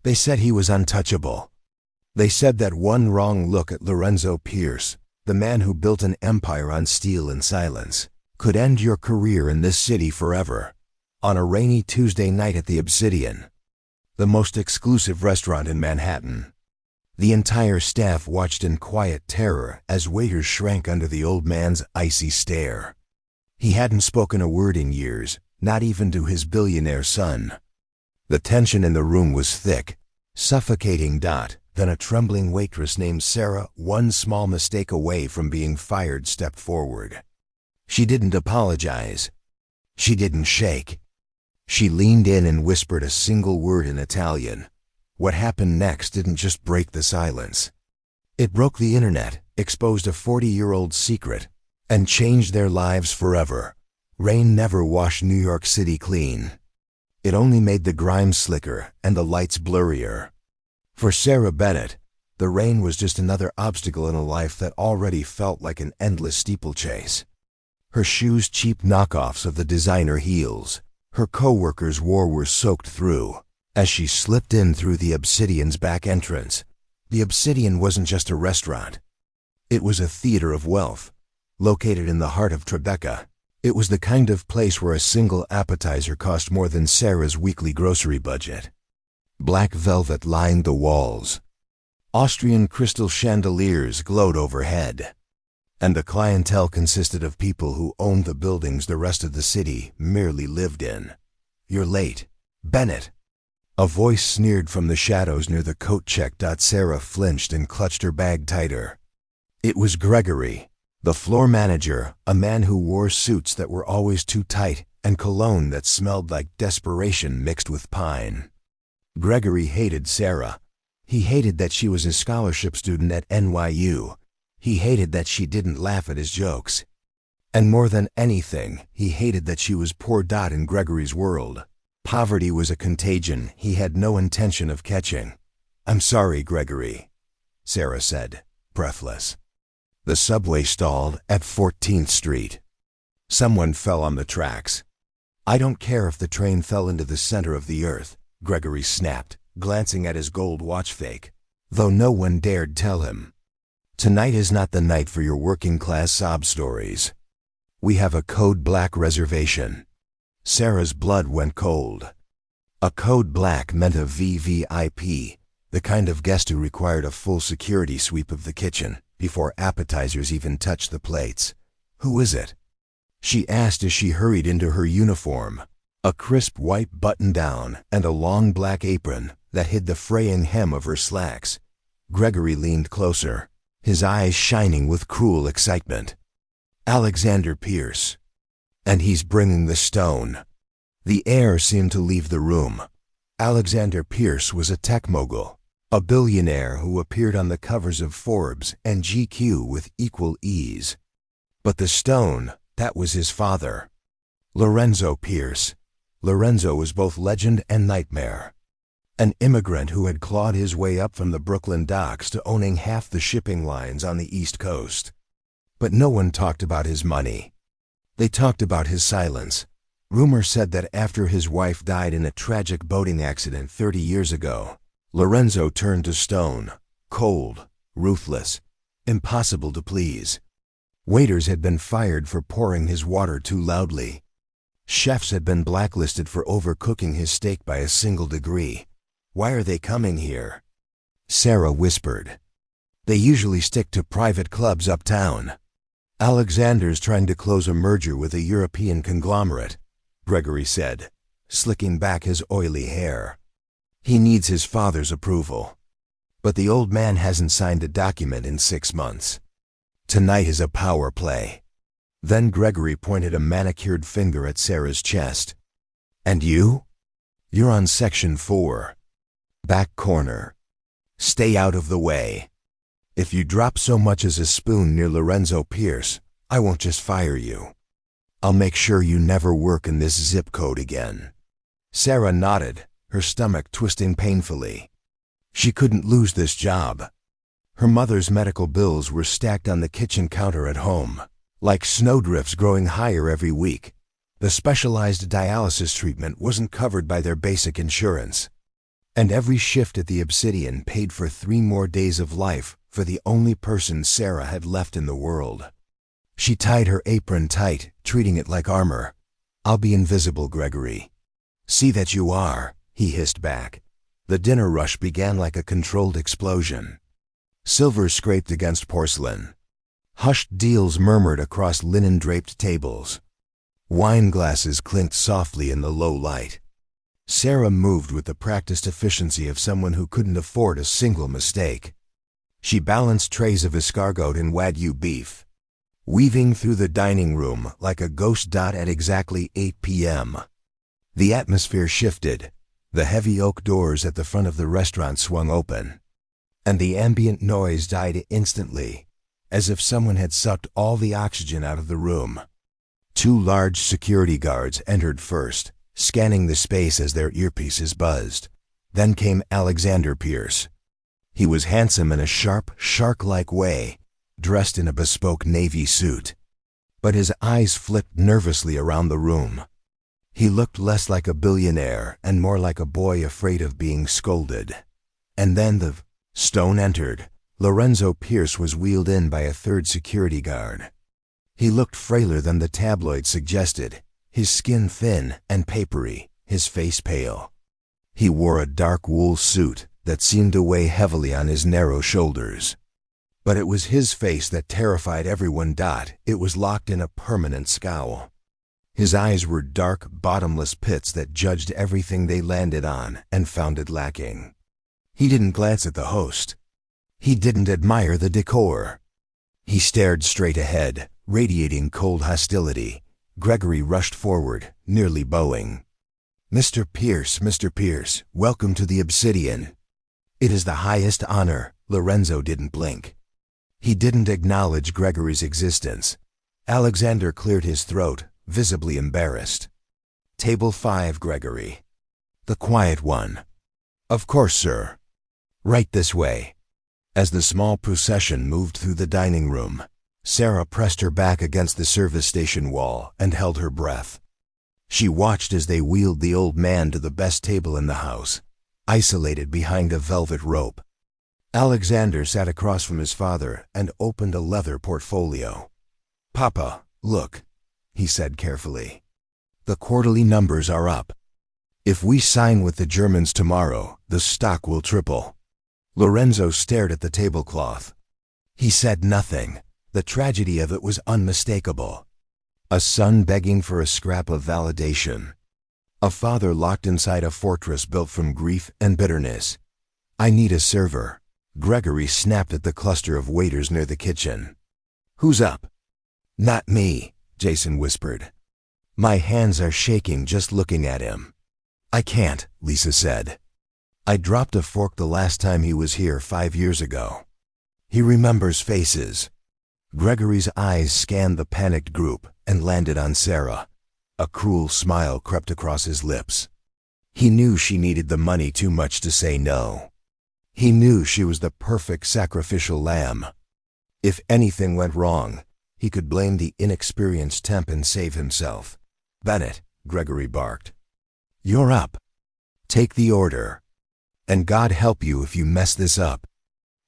They said he was untouchable. They said that one wrong look at Lorenzo Pierce, the man who built an empire on steel and silence, could end your career in this city forever. On a rainy Tuesday night at the Obsidian, the most exclusive restaurant in Manhattan, the entire staff watched in quiet terror as waiters shrank under the old man's icy stare. He hadn't spoken a word in years, not even to his billionaire son. The tension in the room was thick, suffocating. Then a trembling waitress named Sarah, one small mistake away from being fired, stepped forward. She didn't apologize. She didn't shake. She leaned in and whispered a single word in Italian. What happened next didn't just break the silence. It broke the internet, exposed a 40-year-old secret, and changed their lives forever. Rain never washed New York City clean. It only made the grime slicker and the lights blurrier. For Sarah Bennett, the rain was just another obstacle in a life that already felt like an endless steeplechase. Her shoes cheap knockoffs of the designer heels her co-workers wore were soaked through. As she slipped in through the Obsidian's back entrance, the Obsidian wasn't just a restaurant. It was a theater of wealth, located in the heart of Tribeca. It was the kind of place where a single appetizer cost more than Sarah's weekly grocery budget. Black velvet lined the walls. Austrian crystal chandeliers glowed overhead. And the clientele consisted of people who owned the buildings the rest of the city merely lived in. "You're late, Bennett." A voice sneered from the shadows near the coat check. Sarah flinched and clutched her bag tighter. It was Gregory, the floor manager, a man who wore suits that were always too tight and cologne that smelled like desperation mixed with pine. Gregory hated Sarah. He hated that she was a scholarship student at NYU. He hated that she didn't laugh at his jokes. And more than anything, he hated that she was poor. In Gregory's world, poverty was a contagion he had no intention of catching. "I'm sorry, Gregory," Sarah said, breathless. The subway stalled at 14th Street. Someone fell on the tracks. "I don't care if the train fell into the center of the earth," Gregory snapped, glancing at his gold watch fake, though no one dared tell him. "Tonight is not the night for your working-class sob stories. We have a code black reservation." Sarah's blood went cold. A code black meant a VVIP, the kind of guest who required a full security sweep of the kitchen before appetizers even touched the plates. "Who is it?" she asked as she hurried into her uniform, a crisp white button-down and a long black apron that hid the fraying hem of her slacks. Gregory leaned closer, his eyes shining with cruel excitement. "Alexander Pierce. And he's bringing the stone." The air seemed to leave the room. Alexander Pierce was a tech mogul, a billionaire who appeared on the covers of Forbes and GQ with equal ease. But the stone, that was his father, Lorenzo Pierce. Lorenzo was both legend and nightmare. An immigrant who had clawed his way up from the Brooklyn docks to owning half the shipping lines on the East Coast. But no one talked about his money. They talked about his silence. Rumor said that after his wife died in a tragic boating accident 30 years ago, Lorenzo turned to stone, cold, ruthless, impossible to please. Waiters had been fired for pouring his water too loudly. Chefs had been blacklisted for overcooking his steak by a single degree. "Why are they coming here?" Sarah whispered. "They usually stick to private clubs uptown." "Alexander's trying to close a merger with a European conglomerate," Gregory said, slicking back his oily hair. "He needs his father's approval. But the old man hasn't signed a document in 6 months. Tonight is a power play." Then Gregory pointed a manicured finger at Sarah's chest. "And you? You're on Section 4. Back corner. Stay out of the way. If you drop so much as a spoon near Lorenzo Pierce, I won't just fire you. I'll make sure you never work in this zip code again." Sarah nodded, her stomach twisting painfully. She couldn't lose this job. Her mother's medical bills were stacked on the kitchen counter at home, like snowdrifts growing higher every week. The specialized dialysis treatment wasn't covered by their basic insurance. And every shift at the Obsidian paid for 3 more days of life for the only person Sarah had left in the world. She tied her apron tight, treating it like armor. "I'll be invisible, Gregory." "See that you are," he hissed back. The dinner rush began like a controlled explosion. Silver scraped against porcelain. Hushed deals murmured across linen-draped tables. Wine glasses clinked softly in the low light. Sarah moved with the practiced efficiency of someone who couldn't afford a single mistake. She balanced trays of escargot and Wagyu beef, weaving through the dining room like a ghost dot at exactly 8 p.m. The atmosphere shifted. The heavy oak doors at the front of the restaurant swung open, and the ambient noise died instantly, as if someone had sucked all the oxygen out of the room. 2 large security guards entered first, scanning the space as their earpieces buzzed. Then came Alexander Pierce. He was handsome in a sharp, shark-like way, dressed in a bespoke navy suit. But his eyes flicked nervously around the room. He looked less like a billionaire and more like a boy afraid of being scolded. And then the Stone entered. Lorenzo Pierce was wheeled in by a 3rd security guard. He looked frailer than the tabloids suggested, his skin thin and papery, his face pale. He wore a dark wool suit that seemed to weigh heavily on his narrow shoulders. But it was his face that terrified everyone. It was locked in a permanent scowl. His eyes were dark, bottomless pits that judged everything they landed on and found it lacking. He didn't glance at the host. He didn't admire the decor. He stared straight ahead, radiating cold hostility. Gregory rushed forward, nearly bowing. Mr. Pierce, welcome to the Obsidian." "It is the highest honor." Lorenzo didn't blink. He didn't acknowledge Gregory's existence. Alexander cleared his throat, visibly embarrassed. "Table 5, Gregory." "The quiet one." "Of course, sir." "Right this way." As the small procession moved through the dining room, Sarah pressed her back against the service station wall and held her breath. She watched as they wheeled the old man to the best table in the house, isolated behind a velvet rope. Alexander sat across from his father and opened a leather portfolio. "Papa, look," he said carefully. "The quarterly numbers are up. If we sign with the Germans tomorrow, the stock will triple." Lorenzo stared at the tablecloth. He said nothing. The tragedy of it was unmistakable. A son begging for a scrap of validation. A father locked inside a fortress built from grief and bitterness. "I need a server." Gregory snapped at the cluster of waiters near the kitchen. "Who's up?" "Not me," Jason whispered. "My hands are shaking just looking at him." "I can't," Lisa said. "I dropped a fork the last time he was here 5 years ago." He remembers faces. Gregory's eyes scanned the panicked group and landed on Sarah. A cruel smile crept across his lips. He knew she needed the money too much to say no. He knew she was the perfect sacrificial lamb. If anything went wrong, he could blame the inexperienced temp and save himself. "Bennett," Gregory barked. "You're up. Take the order. And God help you if you mess this up."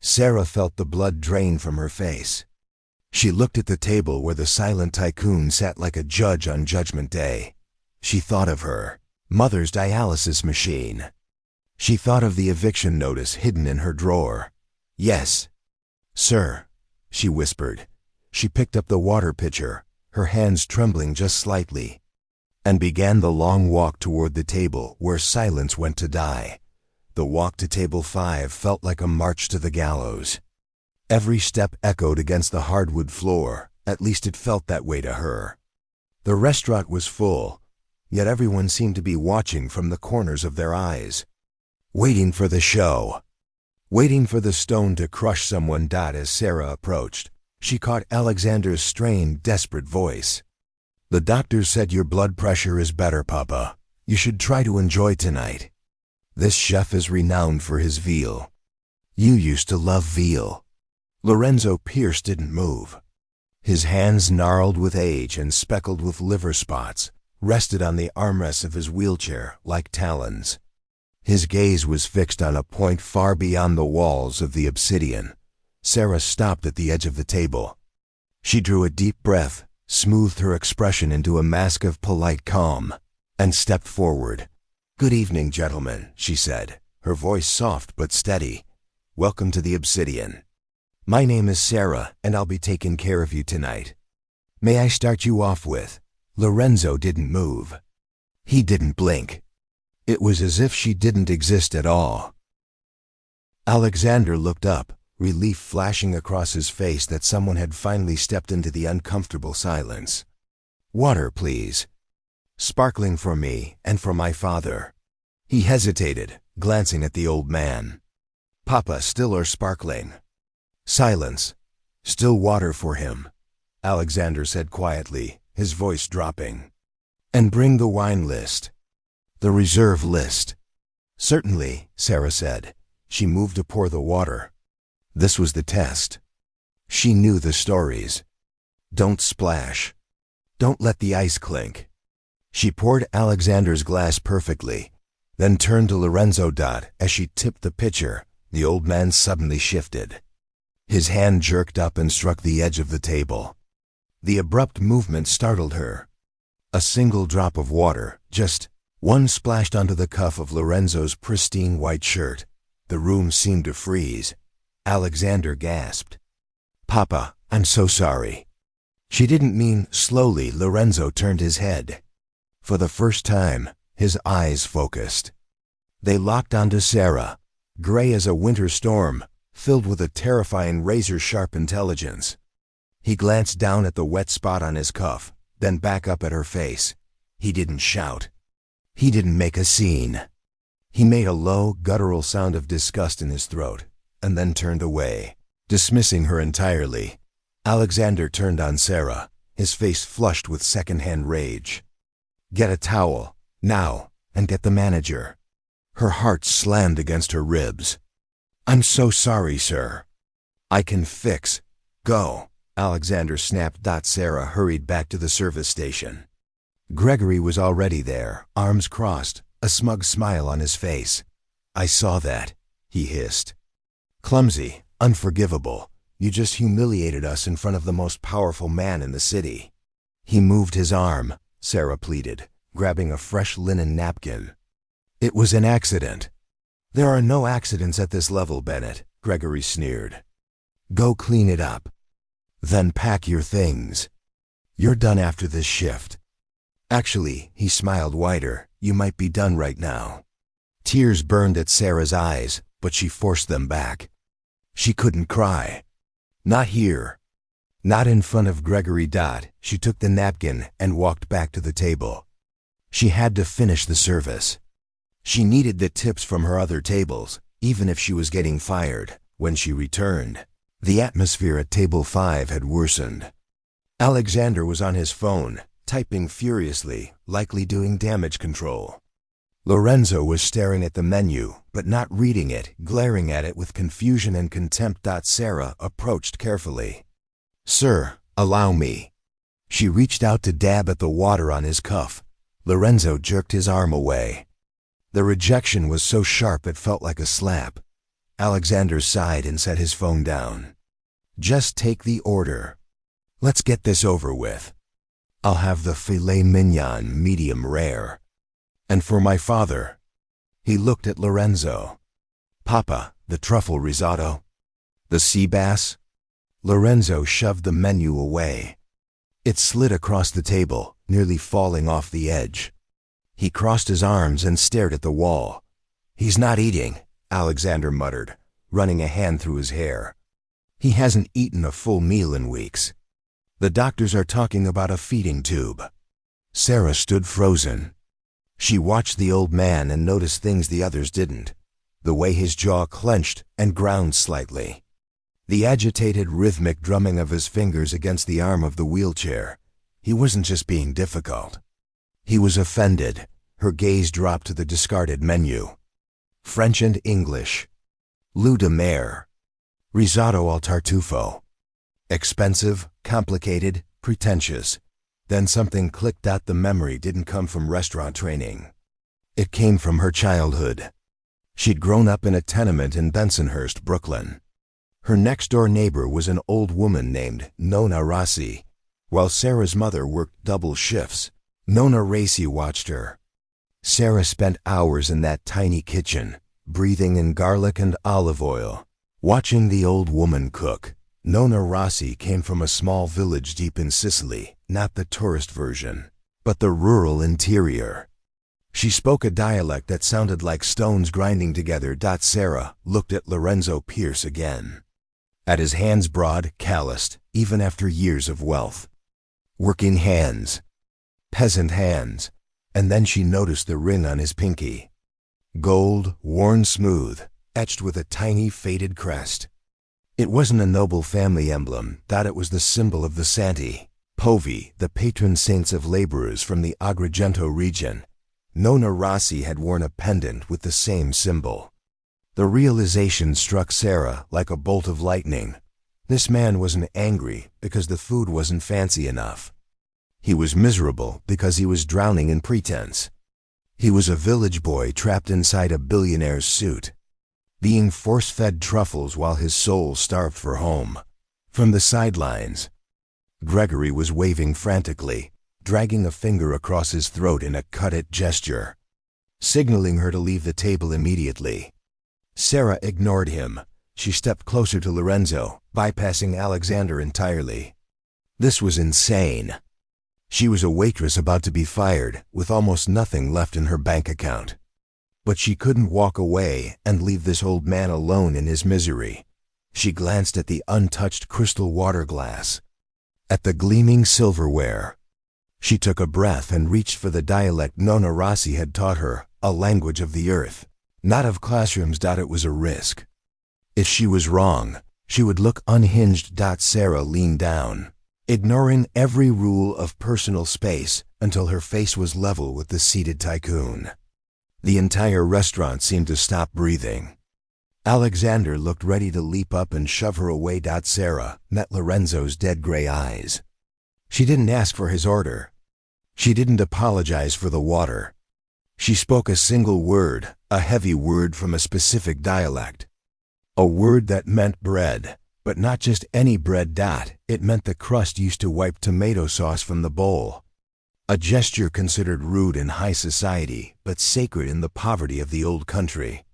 Sarah felt the blood drain from her face. She looked at the table where the silent tycoon sat like a judge on Judgment Day. She thought of her mother's dialysis machine. She thought of the eviction notice hidden in her drawer. "Yes, sir," she whispered. She picked up the water pitcher, her hands trembling just slightly, and began the long walk toward the table where silence went to die. The walk to table 5 felt like a march to the gallows. Every step echoed against the hardwood floor, at least it felt that way to her. The restaurant was full, yet everyone seemed to be watching from the corners of their eyes. Waiting for the show. Waiting for the stone to crush someone. As Sarah approached, she caught Alexander's strained, desperate voice. "The doctor said your blood pressure is better, Papa. You should try to enjoy tonight. This chef is renowned for his veal. You used to love veal." Lorenzo Pierce didn't move. His hands, gnarled with age and speckled with liver spots, rested on the armrests of his wheelchair like talons. His gaze was fixed on a point far beyond the walls of the obsidian. Sarah stopped at the edge of the table. She drew a deep breath, smoothed her expression into a mask of polite calm, and stepped forward. "Good evening, gentlemen," she said, her voice soft but steady. "Welcome to the obsidian. My name is Sarah, and I'll be taking care of you tonight. May I start you off with..." Lorenzo didn't move. He didn't blink. It was as if she didn't exist at all. Alexander looked up, relief flashing across his face that someone had finally stepped into the uncomfortable silence. "Water, please. Sparkling for me and for my father." He hesitated, glancing at the old man. "Papa, still or sparkling?" Silence. "Still water for him," Alexander said quietly, his voice dropping. "And bring the wine list. The reserve list." "Certainly," Sarah said. She moved to pour the water. This was the test. She knew the stories. Don't splash. Don't let the ice clink. She poured Alexander's glass perfectly, then turned to Lorenzo. As she tipped the pitcher, the old man suddenly shifted. His hand jerked up and struck the edge of the table. The abrupt movement startled her. A single drop of water, just one, splashed onto the cuff of Lorenzo's pristine white shirt. The room seemed to freeze. Alexander gasped. "Papa, I'm so sorry." She didn't mean. Slowly, Lorenzo turned his head. For the first time, his eyes focused. They locked onto Sarah, gray as a winter storm, filled with a terrifying razor-sharp intelligence. He glanced down at the wet spot on his cuff, then back up at her face. He didn't shout. He didn't make a scene. He made a low, guttural sound of disgust in his throat, and then turned away, dismissing her entirely. Alexander turned on Sarah, his face flushed with second-hand rage. "Get a towel, now, and get the manager." Her heart slammed against her ribs. "I'm so sorry, sir." "I can fix. Go," Alexander snapped. Sarah hurried back to the service station. Gregory was already there, arms crossed, a smug smile on his face. "I saw that," he hissed. "Clumsy, unforgivable. You just humiliated us in front of the most powerful man in the city." He moved his arm, Sarah pleaded, grabbing a fresh linen napkin. "It was an accident." "There are no accidents at this level, Bennett," Gregory sneered. "Go clean it up. Then pack your things. You're done after this shift. Actually," he smiled wider, "you might be done right now." Tears burned at Sarah's eyes, but she forced them back. She couldn't cry. Not here. Not in front of Gregory. She took the napkin and walked back to the table. She had to finish the service. She needed the tips from her other tables, even if she was getting fired. When she returned, the atmosphere at table 5 had worsened. Alexander was on his phone, typing furiously, likely doing damage control. Lorenzo was staring at the menu, but not reading it, glaring at it with confusion and contempt. Sarah approached carefully. "Sir, allow me." She reached out to dab at the water on his cuff. Lorenzo jerked his arm away. The rejection was so sharp it felt like a slap. Alexander sighed and set his phone down. "Just take the order. Let's get this over with. I'll have the filet mignon medium rare. And for my father." He looked at Lorenzo. "Papa, the truffle risotto? The sea bass?" Lorenzo shoved the menu away. It slid across the table, nearly falling off the edge. He crossed his arms and stared at the wall. "He's not eating," Alexander muttered, running a hand through his hair. "He hasn't eaten a full meal in weeks. The doctors are talking about a feeding tube." Sarah stood frozen. She watched the old man and noticed things the others didn't. The way his jaw clenched and ground slightly. The agitated, rhythmic drumming of his fingers against the arm of the wheelchair. He wasn't just being difficult. He was offended. Her gaze dropped to the discarded menu. French and English. Lou de mer. Risotto al tartufo. Expensive, complicated, pretentious. Then something clicked. The memory didn't come from restaurant training. It came from her childhood. She'd grown up in a tenement in Bensonhurst, Brooklyn. Her next-door neighbor was an old woman named Nona Rossi. While Sarah's mother worked double shifts, Nona Rossi watched her. Sarah spent hours in that tiny kitchen, breathing in garlic and olive oil, watching the old woman cook. Nona Rossi came from a small village deep in Sicily, not the tourist version, but the rural interior. She spoke a dialect that sounded like stones grinding together. Sarah looked at Lorenzo Pierce again. At his hands broad, calloused, even after years of wealth. Working hands. Peasant hands. And then she noticed the ring on his pinky. Gold, worn smooth, etched with a tiny faded crest. It wasn't a noble family emblem, it was the symbol of the Santi, Povi, the patron saints of laborers from the Agrigento region. Nona Rossi had worn a pendant with the same symbol. The realization struck Sarah like a bolt of lightning. This man wasn't angry because the food wasn't fancy enough. He was miserable because he was drowning in pretense. He was a village boy trapped inside a billionaire's suit, being force-fed truffles while his soul starved for home. From the sidelines, Gregory was waving frantically, dragging a finger across his throat in a cut-it gesture, signaling her to leave the table immediately. Sarah ignored him. She stepped closer to Lorenzo, bypassing Alexander entirely. This was insane. She was a waitress about to be fired, with almost nothing left in her bank account. But she couldn't walk away and leave this old man alone in his misery. She glanced at the untouched crystal water glass, at the gleaming silverware. She took a breath and reached for the dialect Nona Rossi had taught her, a language of the earth, not of classrooms. It was a risk. If she was wrong, she would look unhinged. Sarah leaned down, ignoring every rule of personal space until her face was level with the seated tycoon. The entire restaurant seemed to stop breathing. Alexander looked ready to leap up and shove her away. Sarah met Lorenzo's dead gray eyes. She didn't ask for his order. She didn't apologize for the water. She spoke a single word, a heavy word from a specific dialect. A word that meant bread, but not just any bread. It meant the crust used to wipe tomato sauce from the bowl. A gesture considered rude in high society, but sacred in the poverty of the old country.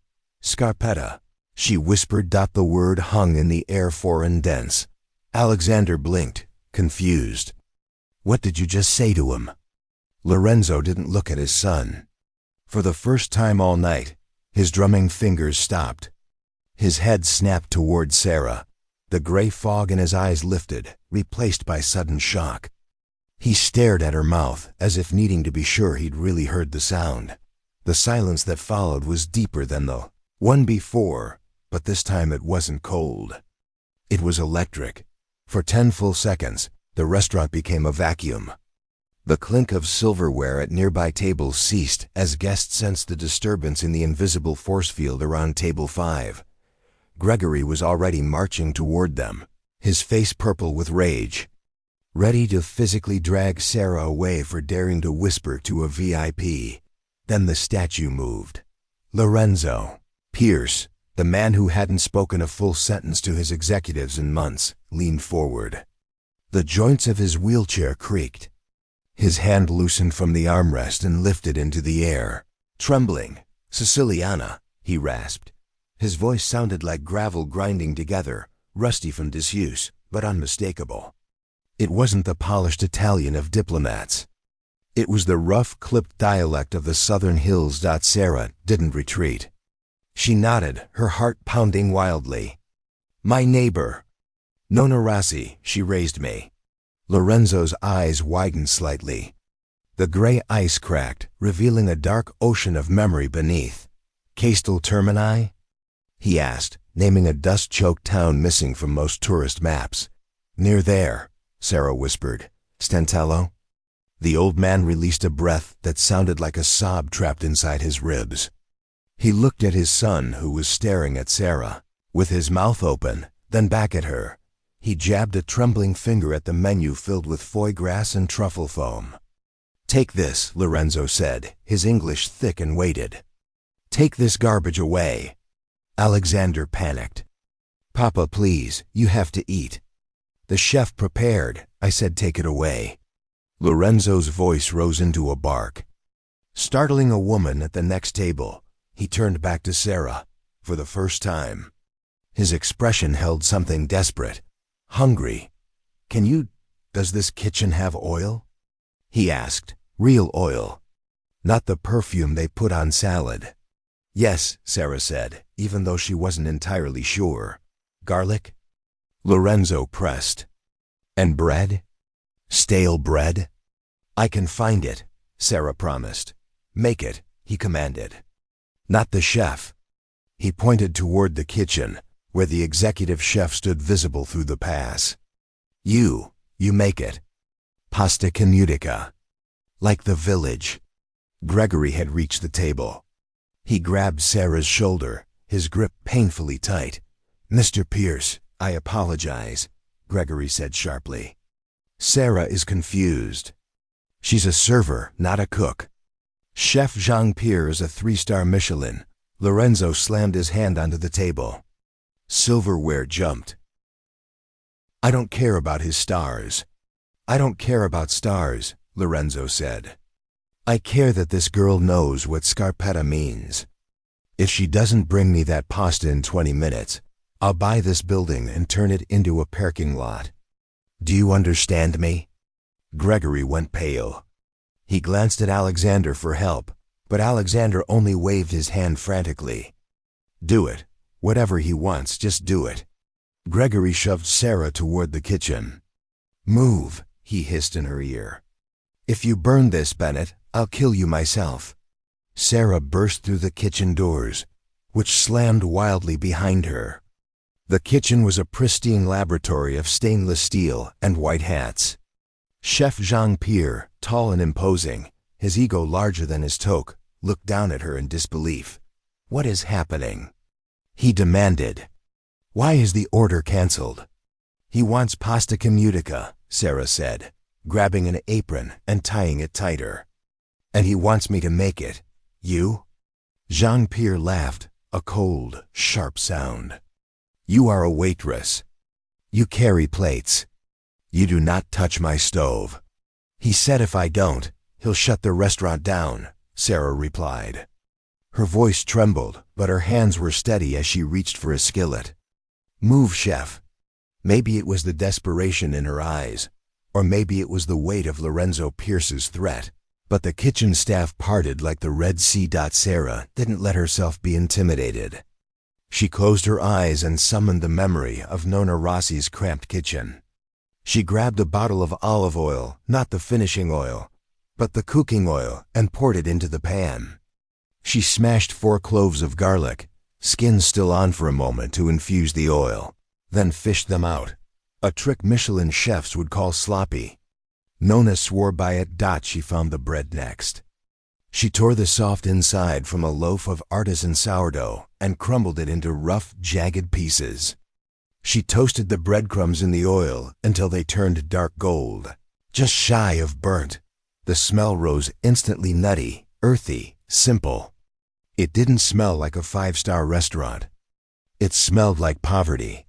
Scarpetta, she whispered. The word hung in the air, foreign, dense. Alexander blinked, confused. What did you just say to him? Lorenzo didn't look at his son. For the first time all night, his drumming fingers stopped. His head snapped toward Sarah. The gray fog in his eyes lifted, replaced by sudden shock. He stared at her mouth, as if needing to be sure he'd really heard the sound. The silence that followed was deeper than the one before, but this time it wasn't cold. It was electric. For 10 full seconds, the restaurant became a vacuum. The clink of silverware at nearby tables ceased as guests sensed the disturbance in the invisible force field around table 5. Gregory was already marching toward them, his face purple with rage, ready to physically drag Sarah away for daring to whisper to a VIP. Then the statue moved. Lorenzo Pierce, the man who hadn't spoken a full sentence to his executives in months, leaned forward. The joints of his wheelchair creaked. His hand loosened from the armrest and lifted into the air. Trembling, "Siciliana," he rasped. His voice sounded like gravel grinding together, rusty from disuse, but unmistakable. It wasn't the polished Italian of diplomats. It was the rough, clipped dialect of the southern hills. Sarah didn't retreat. She nodded, her heart pounding wildly. "My neighbor. Nona Rossi, she raised me." Lorenzo's eyes widened slightly. The gray ice cracked, revealing a dark ocean of memory beneath. "Castel Termini?" he asked, naming a dust-choked town missing from most tourist maps. "Near there," Sarah whispered. "Stentello?" The old man released a breath that sounded like a sob trapped inside his ribs. He looked at his son, who was staring at Sarah, with his mouth open, then back at her. He jabbed a trembling finger at the menu filled with foie gras and truffle foam. "Take this," Lorenzo said, his English thick and weighted. Take this garbage away. Alexander panicked. Papa, please, you have to eat. The chef prepared. I said take it away. Lorenzo's voice rose into a bark. Startling a woman at the next table, he turned back to Sarah, for the first time. His expression held something desperate. Hungry. Does this kitchen have oil? He asked. Real oil. Not the perfume they put on salad. Yes, Sarah said, even though she wasn't entirely sure. Garlic? Lorenzo pressed. And bread? Stale bread? I can find it, Sarah promised. Make it, he commanded. Not the chef. He pointed toward the kitchen, where the executive chef stood visible through the pass. You make it. Pasta commutica. Like the village. Gregory had reached the table. He grabbed Sarah's shoulder, his grip painfully tight. Mr. Pierce, I apologize, Gregory said sharply. Sarah is confused. She's a server, not a cook. Chef Jean-Pierre is a 3-star Michelin. Lorenzo slammed his hand onto the table. Silverware jumped. I don't care about his stars. I don't care about stars, Lorenzo said. I care that this girl knows what scarpetta means. If she doesn't bring me that pasta in 20 minutes, I'll buy this building and turn it into a parking lot. Do you understand me? Gregory went pale. He glanced at Alexander for help, but Alexander only waved his hand frantically. Do it. Whatever he wants, just do it. Gregory shoved Sarah toward the kitchen. Move, he hissed in her ear. If you burn this, Bennett, I'll kill you myself. Sarah burst through the kitchen doors, which slammed wildly behind her. The kitchen was a pristine laboratory of stainless steel and white hats. Chef Jean-Pierre, tall and imposing, his ego larger than his toque, looked down at her in disbelief. What is happening? He demanded. Why is the order canceled? He wants pasta commutica, Sarah said, grabbing an apron and tying it tighter. And he wants me to make it. You? Jean-Pierre laughed, a cold, sharp sound. You are a waitress. You carry plates. You do not touch my stove. He said if I don't, he'll shut the restaurant down, Sarah replied. Her voice trembled, but her hands were steady as she reached for a skillet. Move, chef. Maybe it was the desperation in her eyes, or maybe it was the weight of Lorenzo Pierce's threat, but the kitchen staff parted like the Red Sea. Sarah didn't let herself be intimidated. She closed her eyes and summoned the memory of Nonna Rossi's cramped kitchen. She grabbed a bottle of olive oil, not the finishing oil, but the cooking oil, and poured it into the pan. She smashed 4 cloves of garlic, skin still on for a moment to infuse the oil, then fished them out, a trick Michelin chefs would call sloppy. Nonna swore by it. She found the bread next. She tore the soft inside from a loaf of artisan sourdough and crumbled it into rough, jagged pieces. She toasted the breadcrumbs in the oil until they turned dark gold, just shy of burnt. The smell rose instantly, nutty, earthy, simple. It didn't smell like a 5-star restaurant. It smelled like poverty.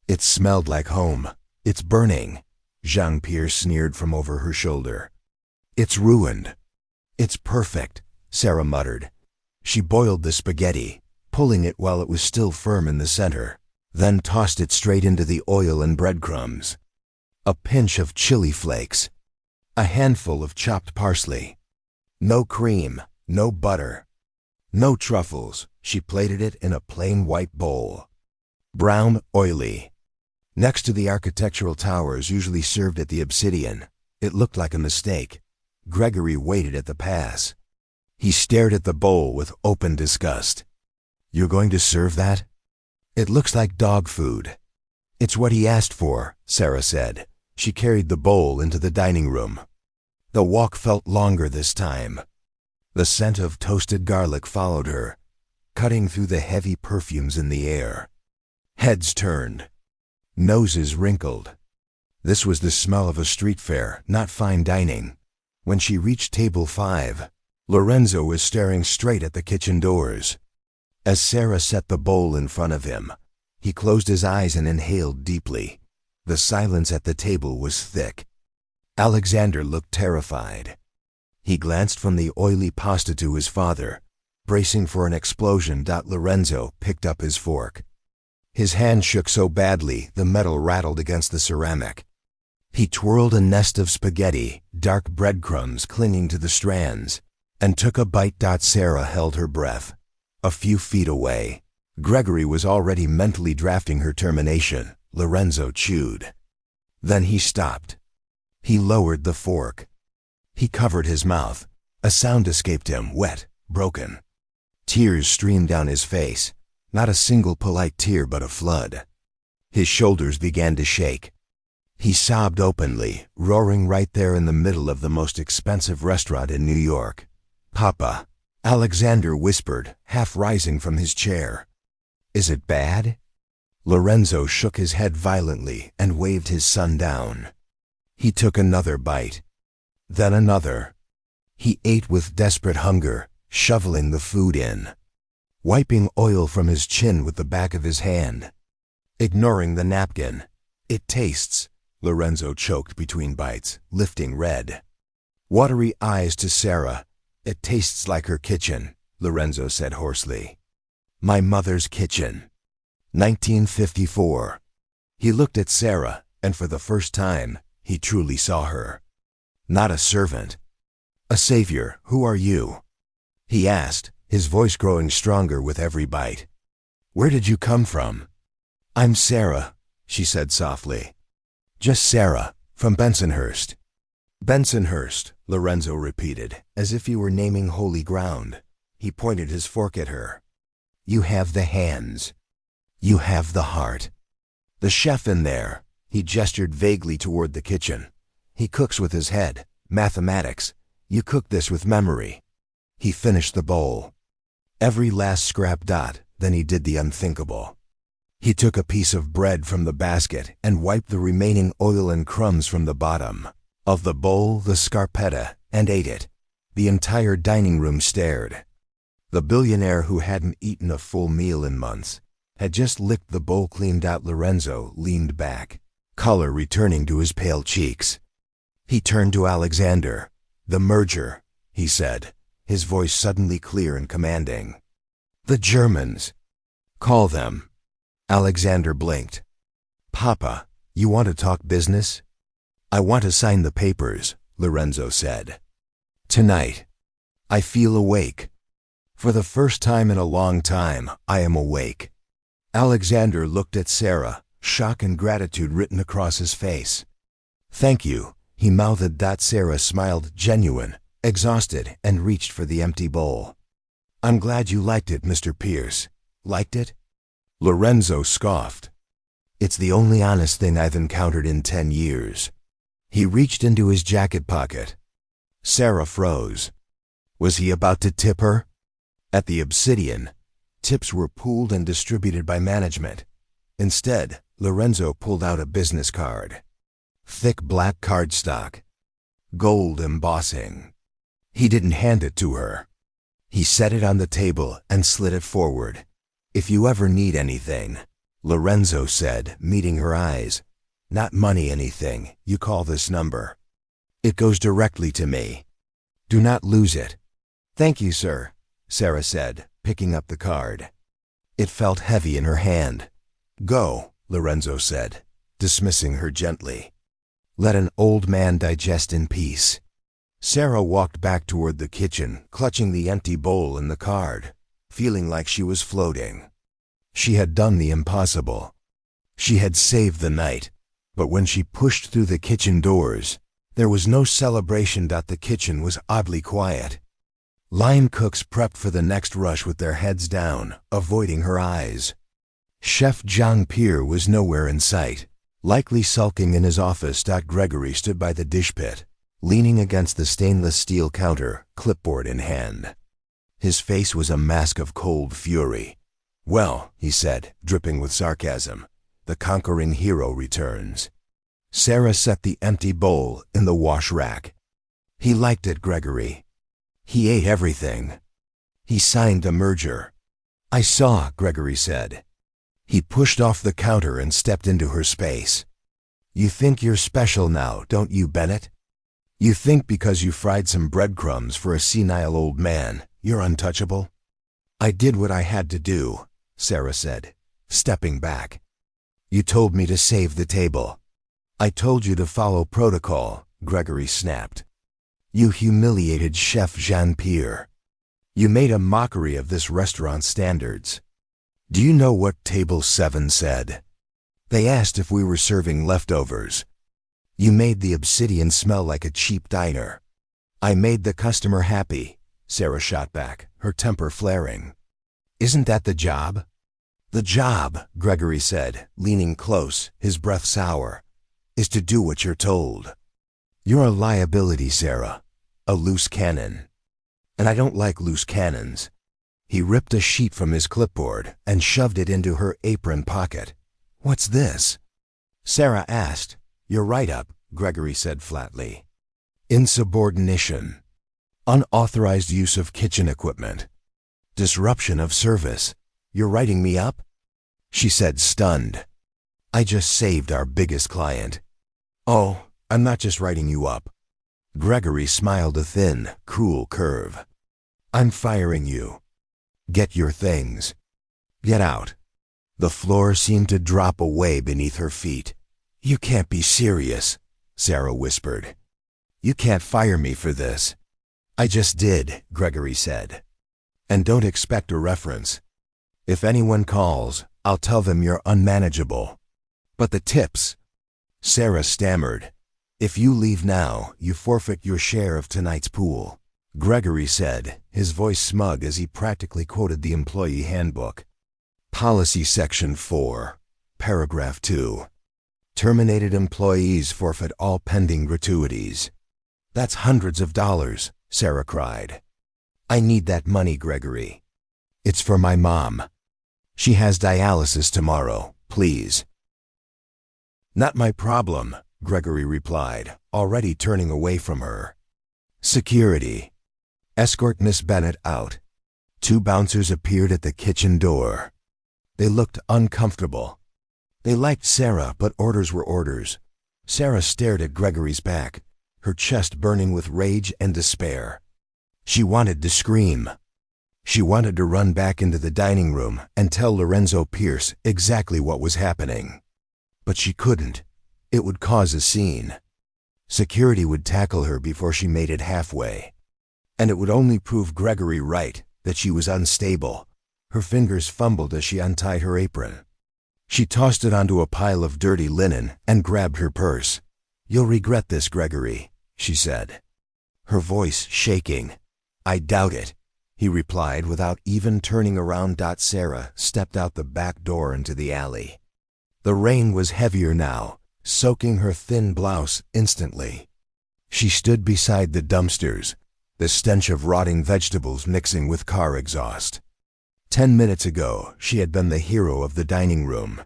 It smelled like home. It's burning, Jean-Pierre sneered from over her shoulder. It's ruined. It's perfect, Sarah muttered. She boiled the spaghetti, pulling it while it was still firm in the center, then tossed it straight into the oil and breadcrumbs. A pinch of chili flakes. A handful of chopped parsley. No cream, no butter. No truffles. She plated it in a plain white bowl. Brown, oily. Next to the architectural towers usually served at the Obsidian, it looked like a mistake. Gregory waited at the pass. He stared at the bowl with open disgust. You're going to serve that? It looks like dog food. It's what he asked for, Sarah said. She carried the bowl into the dining room. The walk felt longer this time. The scent of toasted garlic followed her, cutting through the heavy perfumes in the air. Heads turned. Noses wrinkled. This was the smell of a street fair, not fine dining. When she reached table 5, Lorenzo was staring straight at the kitchen doors. As Sarah set the bowl in front of him, he closed his eyes and inhaled deeply. The silence at the table was thick. Alexander looked terrified. He glanced from the oily pasta to his father, bracing for an explosion. Lorenzo picked up his fork. His hand shook so badly the metal rattled against the ceramic. He twirled a nest of spaghetti, dark breadcrumbs clinging to the strands, and took a bite. Sarah held her breath. A few feet away, Gregory was already mentally drafting her termination. Lorenzo chewed. Then he stopped. He lowered the fork. He covered his mouth. A sound escaped him, wet, broken. Tears streamed down his face, not a single polite tear but a flood. His shoulders began to shake. He sobbed openly, roaring right there in the middle of the most expensive restaurant in New York. "Papa," Alexander whispered, half rising from his chair. "Is it bad?" Lorenzo shook his head violently and waved his son down. He took another bite. Then another. He ate with desperate hunger, shoveling the food in, wiping oil from his chin with the back of his hand, ignoring the napkin. "It tastes," Lorenzo choked between bites, lifting red, watery eyes to Sarah. "It tastes like her kitchen," Lorenzo said hoarsely. "My mother's kitchen." 1954. He looked at Sarah, and for the first time, he truly saw her. Not a servant. "A savior. Who are you?" he asked, his voice growing stronger with every bite. "Where did you come from?" "I'm Sarah," she said softly. "Just Sarah, from Bensonhurst." "Bensonhurst," Lorenzo repeated, as if he were naming holy ground. He pointed his fork at her. "You have the hands. You have the heart. The chef in there," he gestured vaguely toward the kitchen. "He cooks with his head. Mathematics. You cook this with memory." He finished the bowl. Every last scrap. Then he did the unthinkable. He took a piece of bread from the basket and wiped the remaining oil and crumbs from the bottom of the bowl, the scarpetta, and ate it. The entire dining room stared. The billionaire, who hadn't eaten a full meal in months, had just licked the bowl clean. Lorenzo leaned back, color returning to his pale cheeks. He turned to Alexander. "The merger," he said, his voice suddenly clear and commanding. "The Germans. Call them." Alexander blinked. "Papa, you want to talk business?" "I want to sign the papers," Lorenzo said. "Tonight. I feel awake. For the first time in a long time, I am awake." Alexander looked at Sarah, shock and gratitude written across his face. "Thank you," he mouthed. Sarah smiled, genuine, exhausted, and reached for the empty bowl. "I'm glad you liked it, Mr. Pierce." "Liked it?" Lorenzo scoffed. "It's the only honest thing I've encountered in 10 years. He reached into his jacket pocket. Sarah froze. Was he about to tip her? At the Obsidian, tips were pooled and distributed by management. Instead, Lorenzo pulled out a business card. Thick black cardstock. Gold embossing. He didn't hand it to her. He set it on the table and slid it forward. "If you ever need anything," Lorenzo said, meeting her eyes. "Not money anything, you call this number. It goes directly to me. Do not lose it." "Thank you, sir," Sarah said, picking up the card. It felt heavy in her hand. "Go," Lorenzo said, dismissing her gently. "Let an old man digest in peace." Sarah walked back toward the kitchen, clutching the empty bowl and the card, feeling like she was floating. She had done the impossible. She had saved the night. But when she pushed through the kitchen doors, there was no celebration. The kitchen was oddly quiet. Line cooks prepped for the next rush with their heads down, avoiding her eyes. Chef Jean-Pierre was nowhere in sight, likely sulking in his office. Gregory stood by the dish pit, leaning against the stainless steel counter, clipboard in hand. His face was a mask of cold fury. "Well," he said, dripping with sarcasm, "the conquering hero returns." Sarah set the empty bowl in the wash rack. "He liked it, Gregory. He ate everything. He signed the merger. I saw, Gregory said. He pushed off the counter and stepped into her space. You think you're special now, don't you, Bennett? You think because you fried some breadcrumbs for a senile old man, you're untouchable? I did what I had to do, Sarah said, stepping back. You told me to save the table. I told you to follow protocol, Gregory snapped. You humiliated Chef Jean-Pierre. You made a mockery of this restaurant's standards. Do you know what Table 7 said? They asked if we were serving leftovers. You made the obsidian smell like a cheap diner. I made the customer happy, Sarah shot back, her temper flaring. Isn't that the job? The job, Gregory said, leaning close, his breath sour, is to do what you're told. You're a liability, Sarah, a loose cannon. And I don't like loose cannons. He ripped a sheet from his clipboard and shoved it into her apron pocket. What's this? Sarah asked. Your write-up, Gregory said flatly. Insubordination. Unauthorized use of kitchen equipment. Disruption of service. You're writing me up? She said, stunned. I just saved our biggest client. Oh, I'm not just writing you up. Gregory smiled a thin, cruel curve. I'm firing you. Get your things. Get out. The floor seemed to drop away beneath her feet. You can't be serious, Sarah whispered. You can't fire me for this. I just did, Gregory said. And don't expect a reference. If anyone calls, I'll tell them you're unmanageable. But the tips? Sarah stammered. If you leave now, you forfeit your share of tonight's pool, Gregory said, his voice smug as he practically quoted the employee handbook. Policy Section 4, Paragraph 2. Terminated employees forfeit all pending gratuities. That's hundreds of dollars, Sarah cried. I need that money, Gregory. It's for my mom. She has dialysis tomorrow, please. Not my problem, Gregory replied, already turning away from her. Security. Escort Miss Bennett out. 2 bouncers appeared at the kitchen door. They looked uncomfortable. They liked Sarah, but orders were orders. Sarah stared at Gregory's back, her chest burning with rage and despair. She wanted to scream. She wanted to run back into the dining room and tell Lorenzo Pierce exactly what was happening. But she couldn't. It would cause a scene. Security would tackle her before she made it halfway. And it would only prove Gregory right, that she was unstable. Her fingers fumbled as she untied her apron. She tossed it onto a pile of dirty linen and grabbed her purse. You'll regret this, Gregory, she said, her voice shaking. I doubt it, he replied without even turning around. Sarah stepped out the back door into the alley. The rain was heavier now, soaking her thin blouse instantly. She stood beside the dumpsters, the stench of rotting vegetables mixing with car exhaust. 10 minutes ago, she had been the hero of the dining room.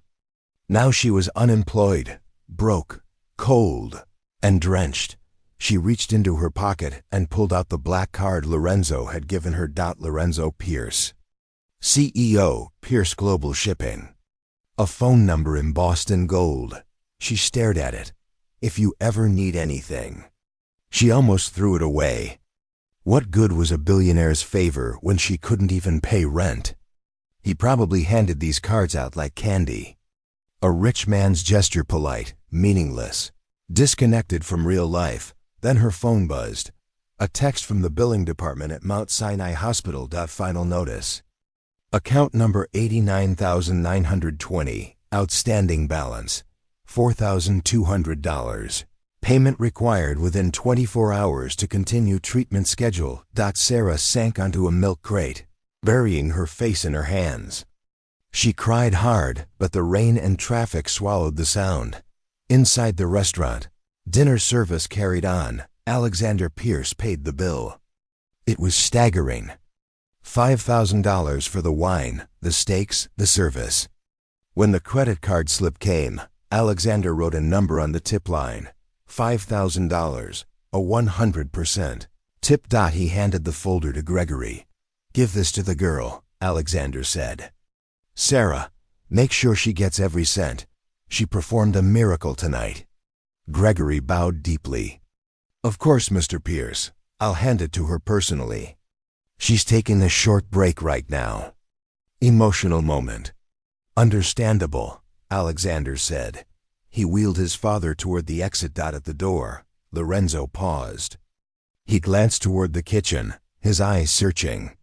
Now she was unemployed, broke, cold, and drenched. She reached into her pocket and pulled out the black card Lorenzo had given her. Lorenzo Pierce, CEO, Pierce Global Shipping. A phone number embossed in gold. She stared at it. If you ever need anything. She almost threw it away. What good was a billionaire's favor when she couldn't even pay rent? He probably handed these cards out like candy. A rich man's gesture, polite, meaningless, disconnected from real life. Then her phone buzzed. A text from the billing department at Mount Sinai Hospital. Final notice. Account number 89,920. Outstanding balance, $4,200. Payment required within 24 hours to continue treatment schedule. Sarah sank onto a milk crate, burying her face in her hands. She cried hard, but the rain and traffic swallowed the sound. Inside the restaurant, dinner service carried on. Alexander Pierce paid the bill. It was staggering. $5,000 for the wine, the steaks, the service. When the credit card slip came, Alexander wrote a number on the tip line. $5,000, a 100%. Tip. He handed the folder to Gregory. Give this to the girl, Alexander said. Sarah, make sure she gets every cent. She performed a miracle tonight. Gregory bowed deeply. Of course, Mr. Pierce. I'll hand it to her personally. She's taking a short break right now. Emotional moment. Understandable, Alexander said. He wheeled his father toward the exit. At the door, Lorenzo paused. He glanced toward the kitchen, his eyes searching.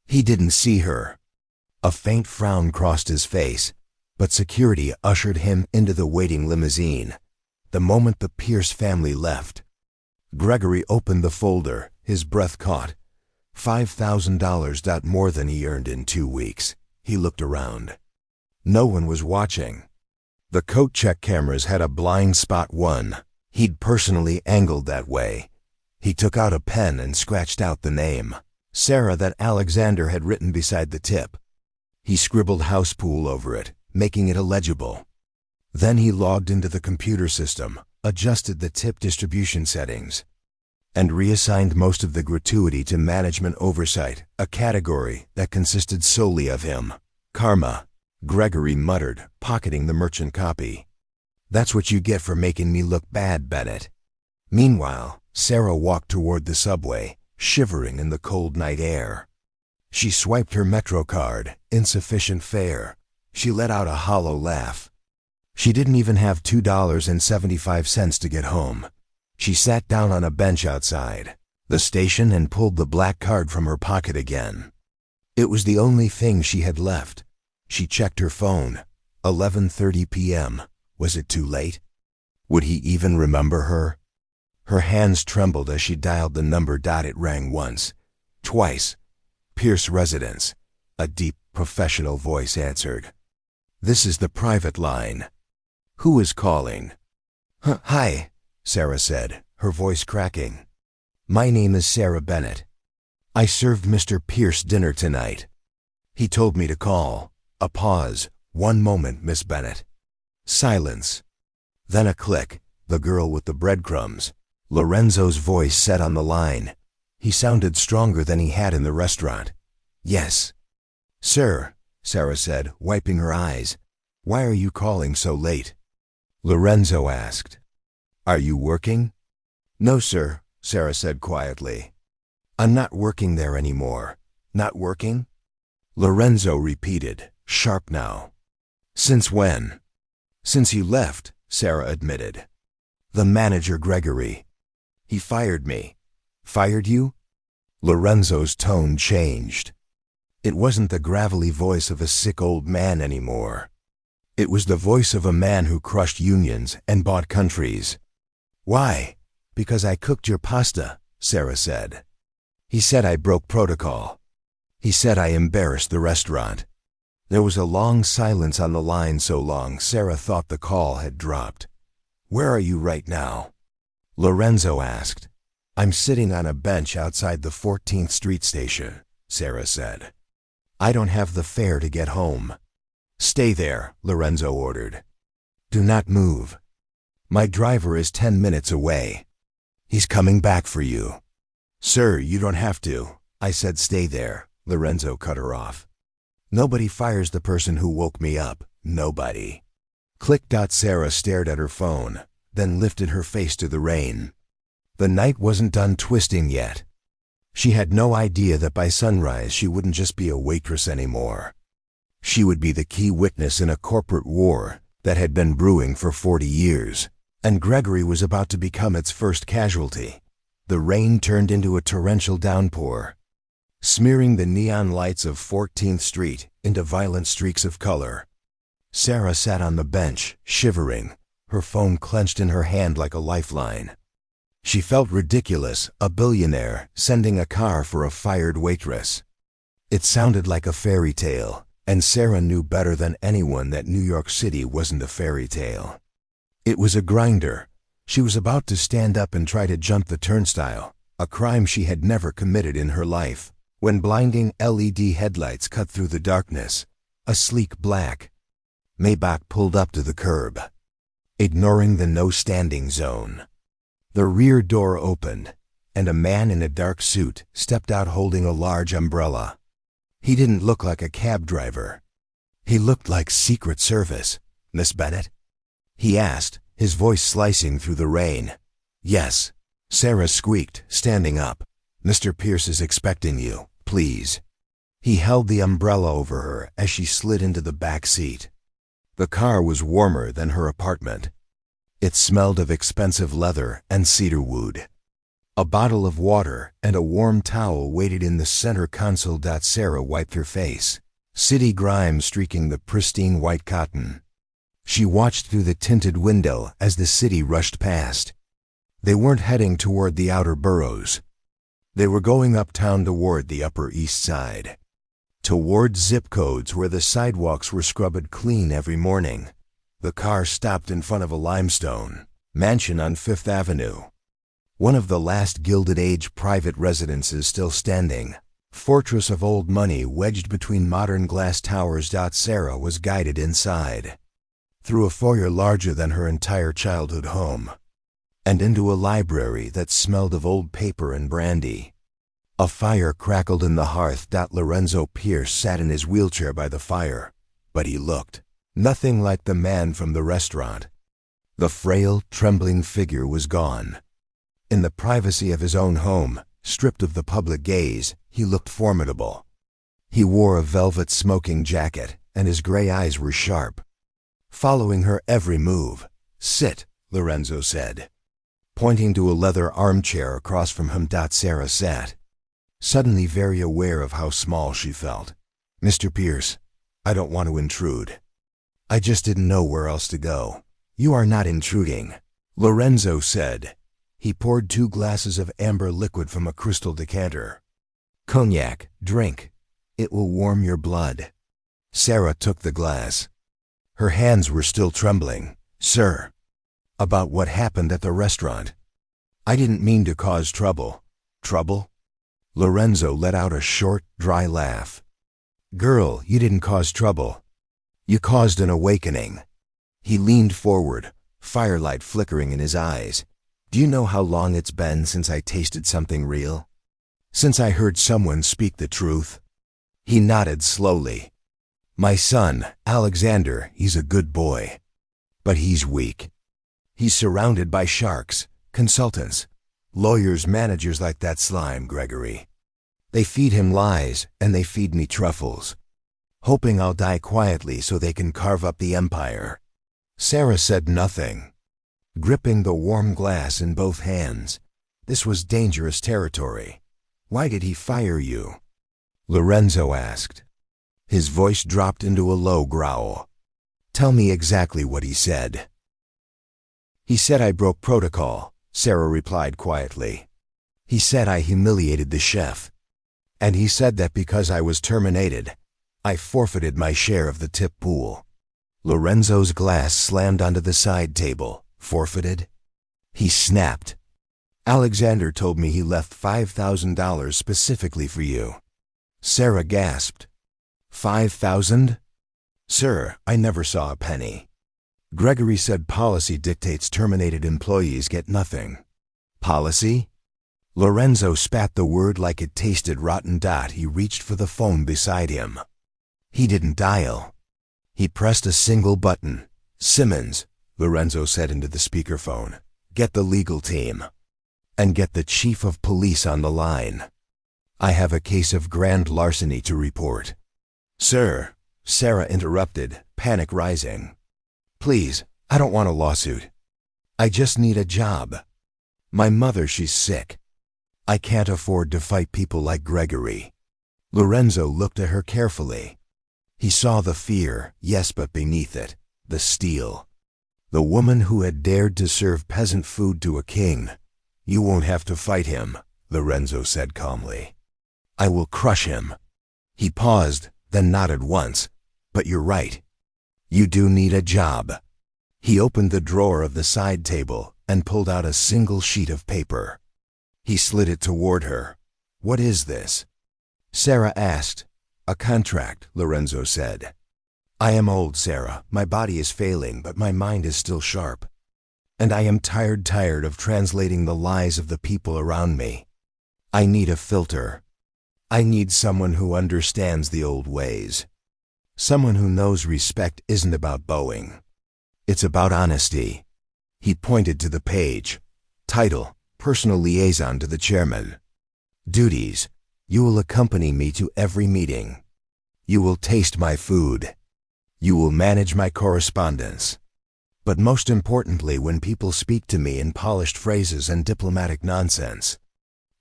He didn't see her. A faint frown crossed his face, but security ushered him into the waiting limousine. The moment the Pierce family left, Gregory opened the folder, his breath caught. $5,000. More than he earned in 2 weeks. He looked around. No one was watching. The coat check cameras had a blind spot one. He'd personally angled that way. He took out a pen and scratched out the name, Sarah, that Alexander had written beside the tip. He scribbled house pool over it, making it illegible. Then he logged into the computer system, adjusted the tip distribution settings, and reassigned most of the gratuity to management oversight, a category that consisted solely of him. Karma, Gregory muttered, pocketing the merchant copy. That's what you get for making me look bad, Bennett. Meanwhile, Sarah walked toward the subway, shivering in the cold night air. She swiped her Metro card, insufficient fare. She let out a hollow laugh. She didn't even have $2.75 to get home. She sat down on a bench outside the station and pulled the black card from her pocket again. It was the only thing she had left. She checked her phone. 11:30 p.m. Was it too late? Would he even remember her? Her hands trembled as she dialed the number. It rang once, twice. Pierce residence. A deep, professional voice answered. This is the private line. Who is calling? Hi, Sarah said, her voice cracking. My name is Sarah Bennett. I served Mr. Pierce dinner tonight. He told me to call. A pause. 1 moment, Miss Bennett. Silence. Then a click. The girl with the breadcrumbs. Lorenzo's voice said on the line. He sounded stronger than he had in the restaurant. Yes. Sir, Sarah said, wiping her eyes. Why are you calling so late? Lorenzo asked. Are you working? No, sir, Sarah said quietly. I'm not working there anymore. Not working? Lorenzo repeated, sharp now. Since when? Since you left, Sarah admitted. The manager, Gregory. He fired me. Fired you? Lorenzo's tone changed. It wasn't the gravelly voice of a sick old man anymore. It was the voice of a man who crushed unions and bought countries. Why? Because I cooked your pasta, Sarah said. He said I broke protocol. He said I embarrassed the restaurant. There was a long silence on the line, so long Sarah thought the call had dropped. Where are you right now? Lorenzo asked. I'm sitting on a bench outside the 14th Street station, Sarah said. I don't have the fare to get home. Stay there, Lorenzo ordered. Do not move. My driver is 10 minutes away. He's coming back for you. Sir, you don't have to. I said stay there, Lorenzo cut her off. Nobody fires the person who woke me up. Nobody. Click. Sarah stared at her phone, then lifted her face to the rain. The night wasn't done twisting yet. She had no idea that by sunrise she wouldn't just be a waitress anymore. She would be the key witness in a corporate war that had been brewing for 40 years, and Gregory was about to become its first casualty. The rain turned into a torrential downpour, smearing the neon lights of 14th Street into violent streaks of color. Sarah sat on the bench, shivering, her phone clenched in her hand like a lifeline. She felt ridiculous, a billionaire sending a car for a fired waitress. It sounded like a fairy tale, and Sarah knew better than anyone that New York City wasn't a fairy tale. It was a grinder. She was about to stand up and try to jump the turnstile, a crime she had never committed in her life, when blinding LED headlights cut through the darkness. A sleek black Maybach pulled up to the curb, ignoring the no-standing zone. The rear door opened, and a man in a dark suit stepped out holding a large umbrella. He didn't look like a cab driver. He looked like Secret Service. "Miss Bennett?" he asked, his voice slicing through the rain. "Yes," Sarah squeaked, standing up. "Mr. Pierce is expecting you, please." He held the umbrella over her as she slid into the back seat. The car was warmer than her apartment. It smelled of expensive leather and cedar wood. A bottle of water and a warm towel waited in the center console. Sarah wiped her face, city grime streaking the pristine white cotton. She watched through the tinted window as the city rushed past. They weren't heading toward the outer boroughs. They were going uptown toward the Upper East Side, toward zip codes where the sidewalks were scrubbed clean every morning. The car stopped in front of a limestone mansion on Fifth Avenue, one of the last Gilded Age private residences still standing, fortress of old money wedged between modern glass towers. Sarah was guided inside, through a foyer larger than her entire childhood home, and into a library that smelled of old paper and brandy. A fire crackled in the hearth. Lorenzo Pierce sat in his wheelchair by the fire, but he looked nothing like the man from the restaurant. The frail, trembling figure was gone. In the privacy of his own home, stripped of the public gaze, he looked formidable. He wore a velvet smoking jacket, and his gray eyes were sharp, following her every move. "Sit," Lorenzo said, pointing to a leather armchair across from him. Sarah sat, suddenly very aware of how small she felt. "Mr. Pierce, I don't want to intrude. I just didn't know where else to go." "You are not intruding," Lorenzo said. He poured 2 glasses of amber liquid from a crystal decanter. "Cognac, drink. It will warm your blood." Sarah took the glass. Her hands were still trembling. "Sir, about what happened at the restaurant. I didn't mean to cause trouble." "Trouble?" Lorenzo let out a short, dry laugh. "Girl, you didn't cause trouble. You caused an awakening." He leaned forward, firelight flickering in his eyes. "Do you know how long it's been since I tasted something real? Since I heard someone speak the truth?" He nodded slowly. "My son, Alexander, he's a good boy. But he's weak. He's surrounded by sharks, consultants, lawyers, managers like that slime, Gregory. They feed him lies, and they feed me truffles, hoping I'll die quietly so they can carve up the empire." Sarah said nothing, gripping the warm glass in both hands. This was dangerous territory. "Why did he fire you?" Lorenzo asked. His voice dropped into a low growl. "Tell me exactly what he said." "He said I broke protocol," Sarah replied quietly. "He said I humiliated the chef. And he said that because I was terminated, I forfeited my share of the tip pool." Lorenzo's glass slammed onto the side table. "Forfeited?" He snapped. "Alexander told me he left $5,000 specifically for you." Sarah gasped. "5,000? Sir, I never saw a penny. Gregory said policy dictates terminated employees get nothing." "Policy?" Lorenzo spat the word like it tasted rotten. He reached for the phone beside him. He didn't dial. He pressed a single button. "Simmons," Lorenzo said into the speakerphone, "get the legal team. And get the chief of police on the line. I have a case of grand larceny to report." "Sir," Sarah interrupted, panic rising. "Please, I don't want a lawsuit. I just need a job. My mother, she's sick. I can't afford to fight people like Gregory." Lorenzo looked at her carefully. He saw the fear, yes, but beneath it, the steel. The woman who had dared to serve peasant food to a king. "You won't have to fight him," Lorenzo said calmly. "I will crush him." He paused, then nodded once. "But you're right. You do need a job." He opened the drawer of the side table and pulled out a single sheet of paper. He slid it toward her. "What is this?" Sarah asked. "A contract," Lorenzo said. "I am old, Sarah. My body is failing, but my mind is still sharp. And I am tired of translating the lies of the people around me. I need a filter. I need someone who understands the old ways. Someone who knows respect isn't about bowing. It's about honesty. He pointed to the page. Title, Personal Liaison to the Chairman. Duties, you will accompany me to every meeting. You will taste my food. You will manage my correspondence. But most importantly, when people speak to me in polished phrases and diplomatic nonsense,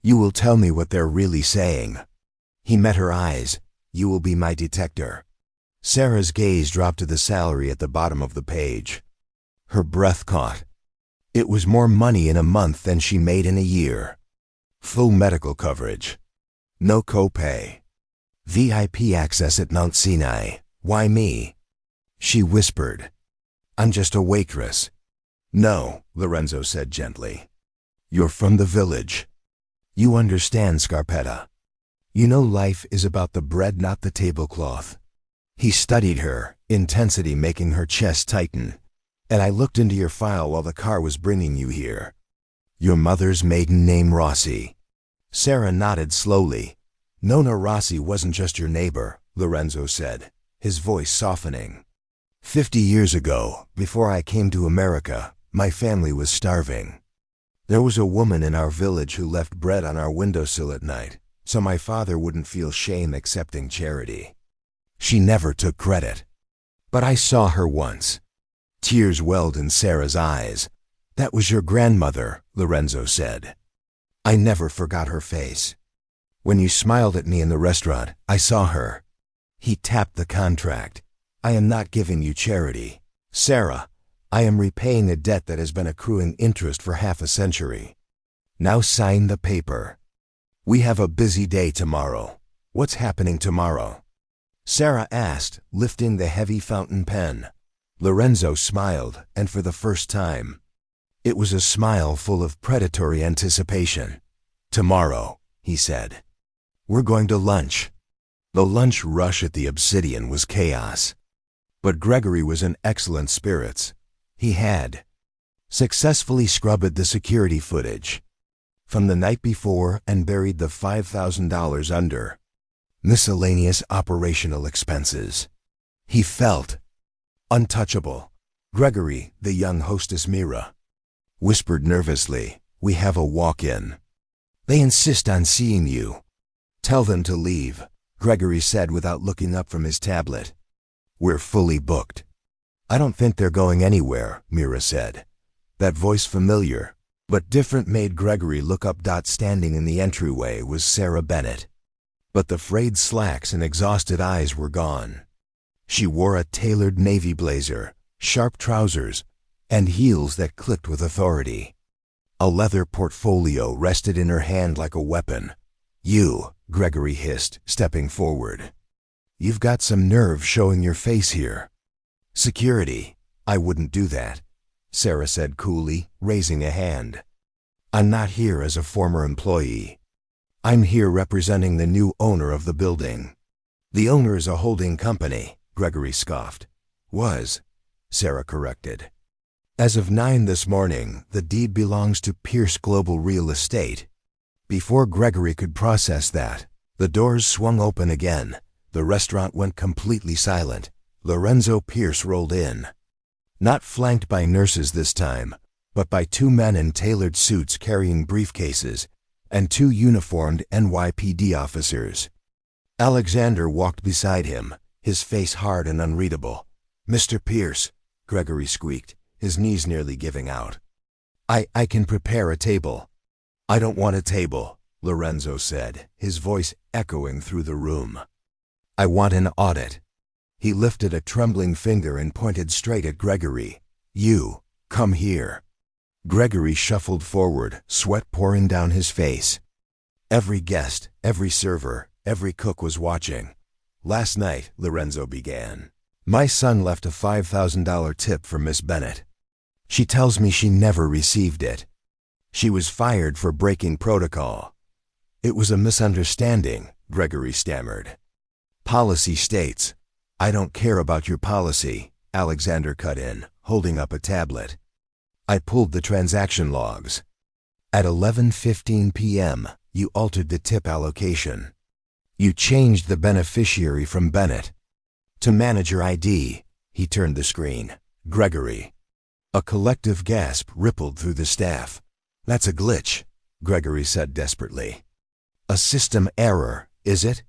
you will tell me what they're really saying. He met her eyes. You will be my detector. Sarah's gaze dropped to the salary at the bottom of the page. Her breath caught. It was more money in a month than she made in a year. Full medical coverage. No copay. VIP access at Mount Sinai. Why me? She whispered. I'm just a waitress. No, Lorenzo said gently. You're from the village. You understand, Scarpetta. You know life is about the bread, not the tablecloth. He studied her, intensity making her chest tighten. And I looked into your file while the car was bringing you here. Your mother's maiden name Rossi. Sarah nodded slowly. Nona Rossi wasn't just your neighbor, Lorenzo said, his voice softening. 50 years ago, before I came to America, my family was starving. There was a woman in our village who left bread on our windowsill at night, so my father wouldn't feel shame accepting charity. She never took credit. But I saw her once. Tears welled in Sarah's eyes. That was your grandmother, Lorenzo said. I never forgot her face. When you smiled at me in the restaurant, I saw her. He tapped the contract. I am not giving you charity. Sarah, I am repaying a debt that has been accruing interest for half a century. Now sign the paper. We have a busy day tomorrow. What's happening tomorrow? Sarah asked, lifting the heavy fountain pen. Lorenzo smiled, and for the first time. It was a smile full of predatory anticipation. Tomorrow, he said. We're going to lunch. The lunch rush at the Obsidian was chaos. But Gregory was in excellent spirits. He had successfully scrubbed the security footage from the night before and buried the $5,000 under miscellaneous operational expenses. He felt untouchable. Gregory, the young hostess Mira, whispered nervously, we have a walk-in. They insist on seeing you. Tell them to leave, Gregory said without looking up from his tablet. We're fully booked. I don't think they're going anywhere, Mira said. That voice familiar, but different made Gregory look up. Standing in the entryway was Sarah Bennett. But the frayed slacks and exhausted eyes were gone. She wore a tailored navy blazer, sharp trousers, and heels that clicked with authority. A leather portfolio rested in her hand like a weapon. You, Gregory hissed, stepping forward. You've got some nerve showing your face here. Security, I wouldn't do that, Sarah said coolly, raising a hand. I'm not here as a former employee. I'm here representing the new owner of the building. The owner is a holding company, Gregory scoffed. Was, Sarah corrected. As of 9 this morning, the deed belongs to Pierce Global Real Estate. Before Gregory could process that, the doors swung open again. The restaurant went completely silent. Lorenzo Pierce rolled in. Not flanked by nurses this time, but by 2 men in tailored suits carrying briefcases, and 2 uniformed NYPD officers. Alexander walked beside him, his face hard and unreadable. Mr. Pierce, Gregory squeaked, his knees nearly giving out. I can prepare a table. I don't want a table, Lorenzo said, his voice echoing through the room. I want an audit. He lifted a trembling finger and pointed straight at Gregory. You, come here. Gregory shuffled forward, sweat pouring down his face. Every guest, every server, every cook was watching. Last night, Lorenzo began. My son left a $5,000 tip for Miss Bennett. She tells me she never received it. She was fired for breaking protocol. It was a misunderstanding, Gregory stammered. Policy states. I don't care about your policy, Alexander cut in, holding up a tablet. I pulled the transaction logs. At 11:15 p.m., you altered the tip allocation. You changed the beneficiary from Bennett to manager ID. He turned the screen. Gregory. A collective gasp rippled through the staff. That's a glitch, Gregory said desperately. A system error, is it?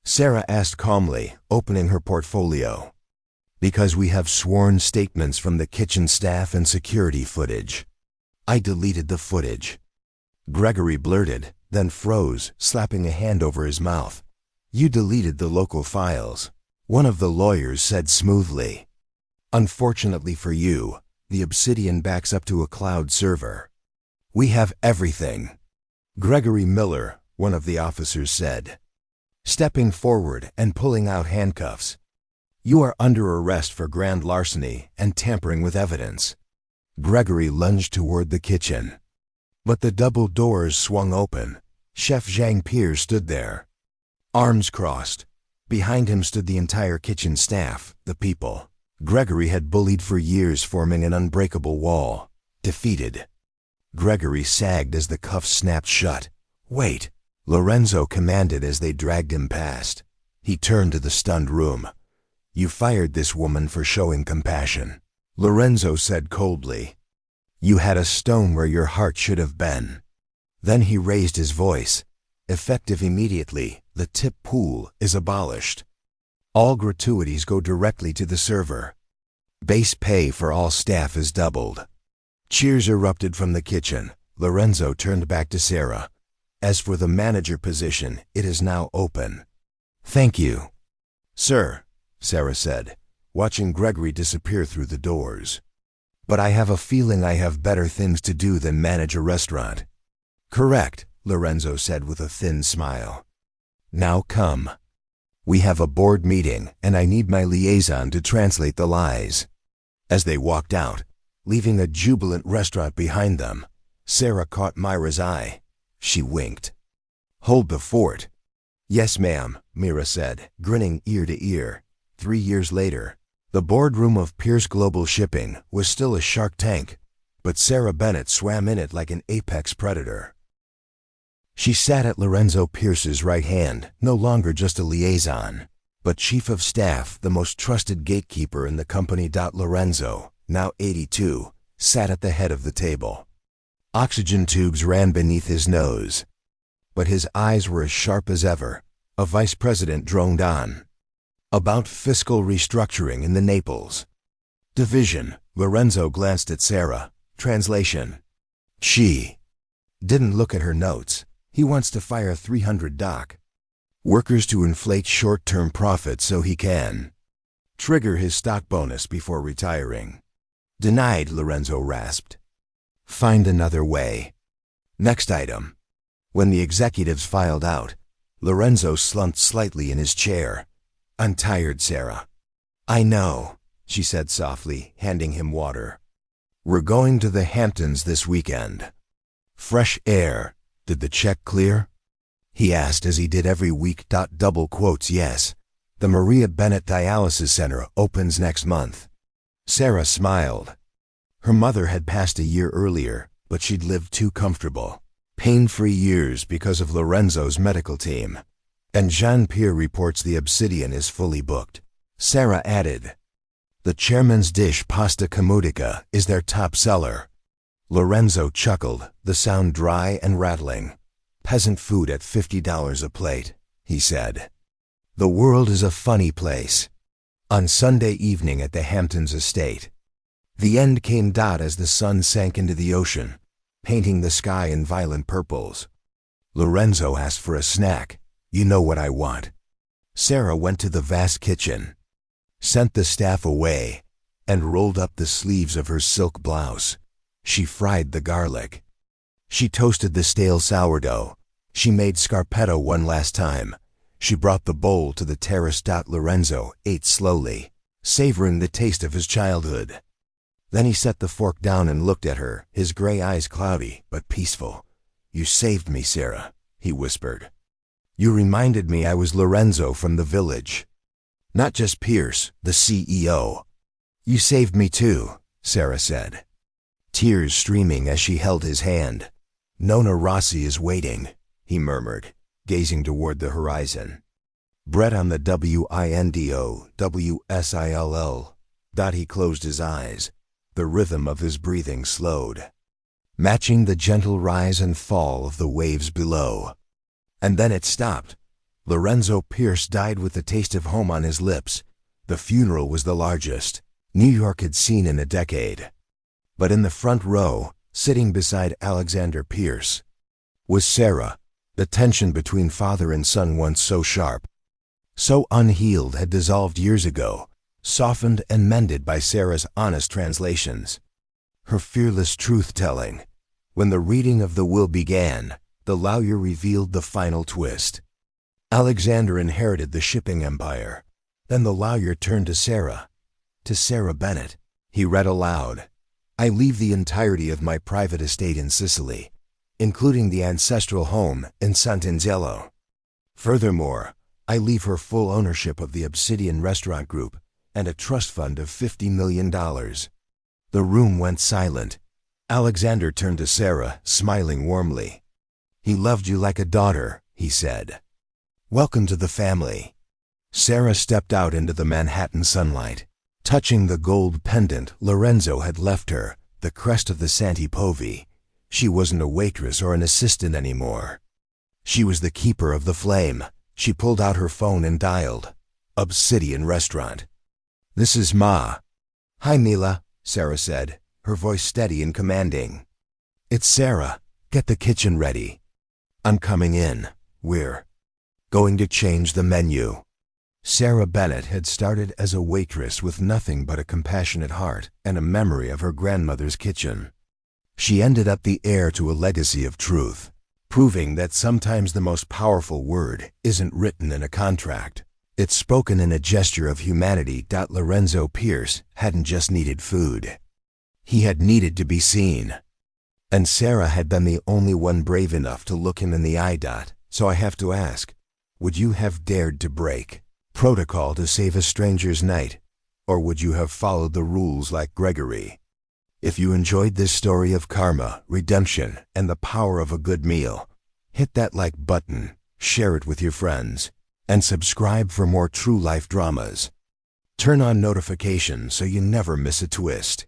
Sarah asked calmly, opening her portfolio. Because we have sworn statements from the kitchen staff and security footage. I deleted the footage. Gregory blurted, then froze, slapping a hand over his mouth. You deleted the local files. One of the lawyers said smoothly. Unfortunately for you, the Obsidian backs up to a cloud server. We have everything. Gregory Miller, one of the officers said, stepping forward and pulling out handcuffs. You are under arrest for grand larceny and tampering with evidence. Gregory lunged toward the kitchen. But the double doors swung open. Chef Jean-Pierre stood there, arms crossed. Behind him stood the entire kitchen staff, the people Gregory had bullied for years, forming an unbreakable wall. Defeated. Gregory sagged as the cuffs snapped shut. Wait, Lorenzo commanded as they dragged him past. He turned to the stunned room. You fired this woman for showing compassion, Lorenzo said coldly. You had a stone where your heart should have been. Then he raised his voice. Effective immediately, the tip pool is abolished. All gratuities go directly to the server. Base pay for all staff is doubled. Cheers erupted from the kitchen. Lorenzo turned back to Sarah. As for the manager position, it is now open. Thank you, sir, Sarah said, watching Gregory disappear through the doors. But I have a feeling I have better things to do than manage a restaurant. Correct, Lorenzo said with a thin smile. Now come. We have a board meeting, and I need my liaison to translate the lies. As they walked out, leaving a jubilant restaurant behind them, Sarah caught Myra's eye. She winked. Hold the fort. Yes, ma'am, Myra said, grinning ear to ear. 3 years later, the boardroom of Pierce Global Shipping was still a shark tank, but Sarah Bennett swam in it like an apex predator. She sat at Lorenzo Pierce's right hand, no longer just a liaison, but chief of staff, the most trusted gatekeeper in the company. Lorenzo, now 82, sat at the head of the table. Oxygen tubes ran beneath his nose, but his eyes were as sharp as ever. A vice president droned on. About fiscal restructuring in the Naples division. Lorenzo glanced at Sarah. Translation. She didn't look at her notes. He wants to fire 300 workers to inflate short-term profits so he can trigger his stock bonus before retiring. Denied, Lorenzo rasped. Find another way. Next item. When the executives filed out, Lorenzo slumped slightly in his chair. I'm tired, Sarah. I know, she said softly, handing him water. We're going to the Hamptons this weekend. Fresh air. Did the check clear? He asked as he did every week. Double quotes, yes. The Maria Bennett Dialysis Center opens next month. Sarah smiled. Her mother had passed a year earlier, but she'd lived too comfortable. Pain-free years because of Lorenzo's medical team. And Jean-Pierre reports the Obsidian is fully booked. Sarah added, the chairman's dish pasta camutica is their top seller. Lorenzo chuckled, the sound dry and rattling. Peasant food at $50 a plate, he said. The world is a funny place. On Sunday evening at the Hamptons estate, the end came. As the sun sank into the ocean, painting the sky in violent purples. Lorenzo asked for a snack. You know what I want. Sarah went to the vast kitchen, sent the staff away, and rolled up the sleeves of her silk blouse. She fried the garlic. She toasted the stale sourdough. She made scarpetto one last time. She brought the bowl to the terrace. Lorenzo ate slowly, savoring the taste of his childhood. Then he set the fork down and looked at her, his gray eyes cloudy but peaceful. You saved me, Sarah, he whispered. You reminded me I was Lorenzo from the village. Not just Pierce, the CEO. You saved me too, Sarah said. Tears tears streaming as she held his hand. "Nona Rossi is waiting," he murmured, gazing toward the horizon. "Bread on the WINDO, WSILL. He closed his eyes. The rhythm of his breathing slowed, matching the gentle rise and fall of the waves below. And then it stopped. Lorenzo Pierce died with the taste of home on his lips. The funeral was the largest New York had seen in a decade. But in the front row, sitting beside Alexander Pierce, was Sarah. The tension between father and son, once so sharp, so unhealed, had dissolved years ago, softened and mended by Sarah's honest translations, her fearless truth-telling. When the reading of the will began, the lawyer revealed the final twist. Alexander inherited the shipping empire. Then the lawyer turned to Sarah Bennett. He read aloud, "I leave the entirety of my private estate in Sicily, including the ancestral home in Sant'Angelo. Furthermore, I leave her full ownership of the Obsidian Restaurant Group and a trust fund of $50 million. The room went silent. Alexander turned to Sarah, smiling warmly. "He loved you like a daughter," he said. "Welcome to the family." Sarah stepped out into the Manhattan sunlight, touching the gold pendant Lorenzo had left her, the crest of the Santi Povi. She wasn't a waitress or an assistant anymore. She was the keeper of the flame. She pulled out her phone and dialed, "Obsidian Restaurant." "This is Ma." "Hi, Mila," Sarah said, her voice steady and commanding. "It's Sarah. Get the kitchen ready. I'm coming in. We're going to change the menu." Sarah Bennett had started as a waitress with nothing but a compassionate heart and a memory of her grandmother's kitchen. She ended up the heir to a legacy of truth, proving that sometimes the most powerful word isn't written in a contract. It's spoken in a gesture of humanity. Lorenzo Pierce hadn't just needed food. He had needed to be seen. And Sarah had been the only one brave enough to look him in the eye. "So I have to ask, would you have dared to break protocol to save a stranger's night? Or would you have followed the rules like Gregory?" If you enjoyed this story of karma, redemption, and the power of a good meal, hit that like button, share it with your friends, and subscribe for more true life dramas. Turn on notifications so you never miss a twist.